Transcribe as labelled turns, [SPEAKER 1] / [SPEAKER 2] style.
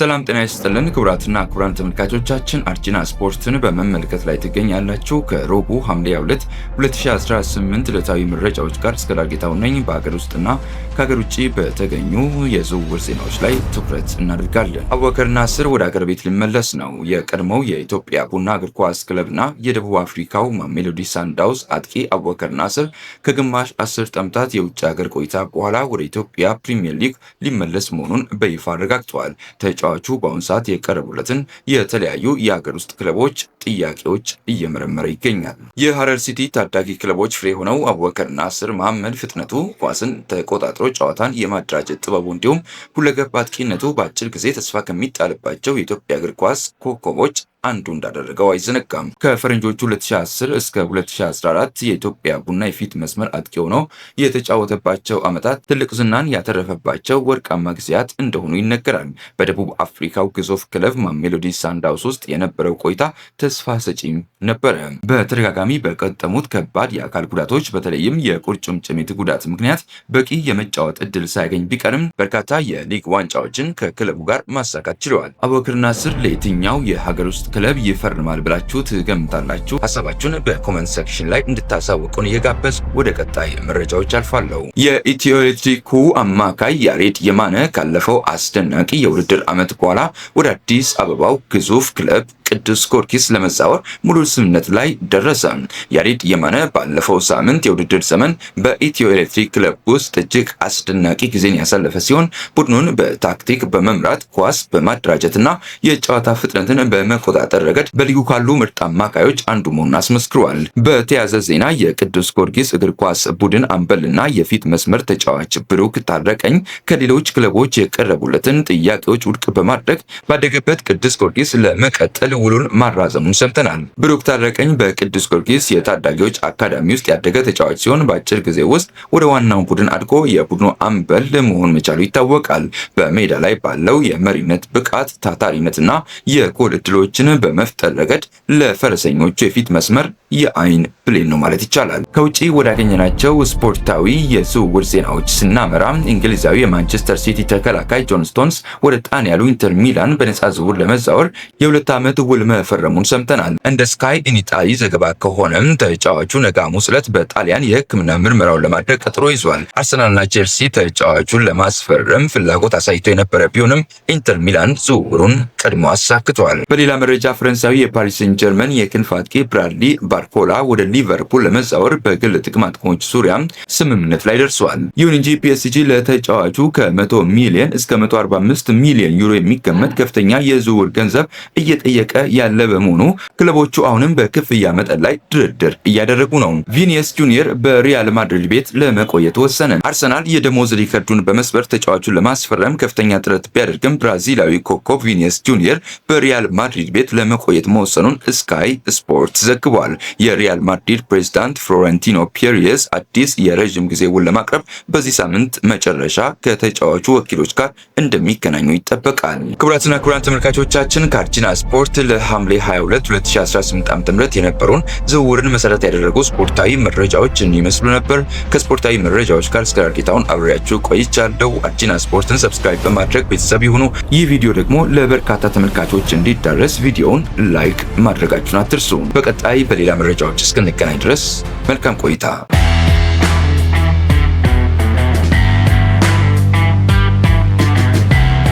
[SPEAKER 1] ሰላም ጤና ይስጥልን ክቡራትና ክቡራን ተመልካቾቻችን አርጂና ስፖርትን በመመልከት ላይ ትገኛላችሁ። ከሮቡ ሐምሌ 2 2018 ዕለታዊ መረጃዎች ጋር እስከ ዳርጌታው ነኝ። በሀገር ውስጥና ከሀገር ውጭ በተገኙ የዝውውር ዜናዎች ላይ ትኩረት እናደርጋለን። አቡበከር ናስር ወደ ሀገር ቤት ሊመለስ ነው። የቀድሞው የኢትዮጵያ ቡና እግር ኳስ ክለብና የደቡብ አፍሪካው ማሜሎዲ ሳንዳውንስ አጥቂ አቡበከር ናስር ከግማሽ 10 ዓመታት የውጭ ሀገር ቆይታ በኋላ ወደ ኢትዮጵያ ፕሪሚየር ሊግ ሊመለስ መሆኑን በይፋ አረጋግጧል። ተጫዋቹ በአሁኑ ሰዓት የቀረቡለትን የተለያዩ የሀገር ውስጥ ክለቦች ጥያቄዎች እየመረመረ ይገኛል። የሐረር ሲቲ ታዳጊ ክለቦች ፍሬ ሆነው አቡበከር ናስር መሐመድ ፍጥነቱ፣ ኳስን ተቆጣጥሮ ጨዋታን የማደራጀት ጥበቡ እንዲሁም ሁለገብ አጥቂነቱ በአጭር ጊዜ ተስፋ ከሚጣልባቸው የኢትዮጵያ እግር ኳስ ኮከቦች አንዱ እንዳደረገው አይዘነጋም። ከፈረንጆቹ 2010 እስከ 2014 የኢትዮጵያ ቡና የፊት መስመር አጥቂ ሆኖ የተጫወተባቸው ዓመታት ትልቅ ዝናን ያተረፈባቸው ወርቃማ ጊዜያት እንደሆኑ ይነገራል። በደቡብ አፍሪካው ግዙፍ ክለብ ማሜሎዲ ሳንዳውንስ ውስጥ የነበረው ቆይታ ተስፋ ሰጪም ነበረ። በተደጋጋሚ በቀጠሙት ከባድ የአካል ጉዳቶች በተለይም የቁርጭምጭሚት ጉዳት ምክንያት በቂ የመጫወት እድል ሳያገኝ ቢቀርም በርካታ የሊግ ዋንጫዎችን ከክለቡ ጋር ማሳካት ችለዋል። አቡበከር ናስር ለየትኛው የሀገር ውስጥ ክለብ ይፈርማል ብላችሁ ትገምታላችሁ? ሀሳባችሁን በኮሜንት ሴክሽን ላይ እንድታሳውቁን እየጋበዝ ወደ ቀጣይ መረጃዎች አልፋለሁ። የኢትዮ ኤሌክትሪኩ አማካይ ያሬድ የማነ ካለፈው አስደናቂ የውድድር ዓመት በኋላ ወደ አዲስ አበባው ግዙፍ ክለብ ቅዱስ ጊዮርጊስ ለመዛወር ሙሉ ስምምነት ላይ ደረሰ። ያሬድ የማነ ባለፈው ሳምንት የውድድር ዘመን በኢትዮ ኤሌክትሪክ ክለብ ውስጥ እጅግ አስደናቂ ጊዜን ያሳለፈ ሲሆን ቡድኑን በታክቲክ በመምራት ኳስ በማደራጀትና የጨዋታ ፍጥነትን በመቆጣጠር ረገድ በሊጉ ካሉ ምርጥ አማካዮች አንዱ መሆኑን አስመስክሯል። በተያያዘ ዜና የቅዱስ ጊዮርጊስ እግር ኳስ ቡድን አምበልና የፊት መስመር ተጫዋች ብሩክ ታረቀኝ ከሌሎች ክለቦች የቀረቡለትን ጥያቄዎች ውድቅ በማድረግ ባደገበት ቅዱስ ጊዮርጊስ ለመቀጠል ውሉን ማራዘሙን ሰምተናል። ብሩክ ታረቀኝ በቅዱስ ጊዮርጊስ የታዳጊዎች አካዳሚ ውስጥ ያደገ ተጫዋች ሲሆን በአጭር ጊዜ ውስጥ ወደ ዋናው ቡድን አድጎ የቡድኑ አምበል መሆን መቻሉ ይታወቃል። በሜዳ ላይ ባለው የመሪነት ብቃት፣ ታታሪነትና የጎል ዕድሎችን በመፍጠር ረገድ ለፈረሰኞቹ የፊት መስመር የአይን ብሌን ነው ማለት ይቻላል። ከውጪ ወዳገኘናቸው ስፖርታዊ የዝውውር ዜናዎች ስናመራ እንግሊዛዊ የማንቸስተር ሲቲ ተከላካይ ጆን ስቶንስ ወደ ጣሊያኑ ኢንተር ሚላን በነጻ ዝውውር ለመዛወር የ2 ዓመት ውል መፈረሙን ሰምተናል። እንደ ስካይ ኢጣሊ ዘገባ ከሆነም ተጫዋቹ ነገ ሐሙስ ዕለት በጣሊያን የሕክምና ምርመራውን ለማድረግ ቀጠሮ ይዟል። አርሰናልና ቼልሲ ተጫዋቹን ለማስፈረም ፍላጎት አሳይቶ የነበረ ቢሆንም ኢንተር ሚላን ዝውውሩን ቀድሞ አሳክቷል። በሌላ መረጃ ፈረንሳዊ የፓሪስ ሴን ጀርመን የክንፍ አጥቂ ብራድሊ ባርኮላ ወደ ሊቨርፑል ለመዛወር በግል ጥቅማ ጥቅሞች ዙሪያ ስምምነት ላይ ደርሷል። ይሁን እንጂ ፒኤስጂ ለተጫዋቹ ከ100 ሚሊዮን እስከ 145 ሚሊዮን ዩሮ የሚገመት ከፍተኛ የዝውውር ገንዘብ እየጠየቀ ያለ በመሆኑ ክለቦቹ አሁንም በክፍያ መጠን ላይ ድርድር እያደረጉ ነው። ቪኒየስ ጁኒየር በሪያል ማድሪድ ቤት ለመቆየት ወሰነ። አርሰናል የደሞዝ ሪከርዱን በመስበር ተጫዋቹን ለማስፈረም ከፍተኛ ጥረት ቢያደርግም ብራዚላዊ ኮከብ ቪኒየስ ጁኒየር በሪያል ማድሪድ ቤት ለመቆየት መወሰኑን ስካይ ስፖርት ዘግቧል። የሪያል ማድሪድ ፕሬዝዳንት ፍሎሬንቲኖ ፔሬዝ አዲስ የረዥም ጊዜ ውል ለማቅረብ በዚህ ሳምንት መጨረሻ ከተጫዋቹ ወኪሎች ጋር እንደሚገናኙ ይጠበቃል። ክቡራትና ክቡራን ተመልካቾቻችን ከአርጂና ስፖርት ለሐምሌ 22 2018 ዓ.ም የነበሩን ዝውውርን መሰረት ያደረጉ ስፖርታዊ መረጃዎች ይመስሉ ነበር። ከስፖርታዊ መረጃዎች ጋር እስከ ዳርጌታውን አብሬያችሁ ቆይቻለሁ። አርጂና ስፖርትን ሰብስክራይብ በማድረግ ቤተሰብ ይሁኑ። ይህ ቪዲዮ ደግሞ ለበርካታ ተመልካቾች እንዲዳረስ ቪዲዮውን ላይክ ማድረጋችሁን አትርሱ። በቀጣይ በሌላ መረጃዎች እስክንገናኝ ድረስ መልካም ቆይታ።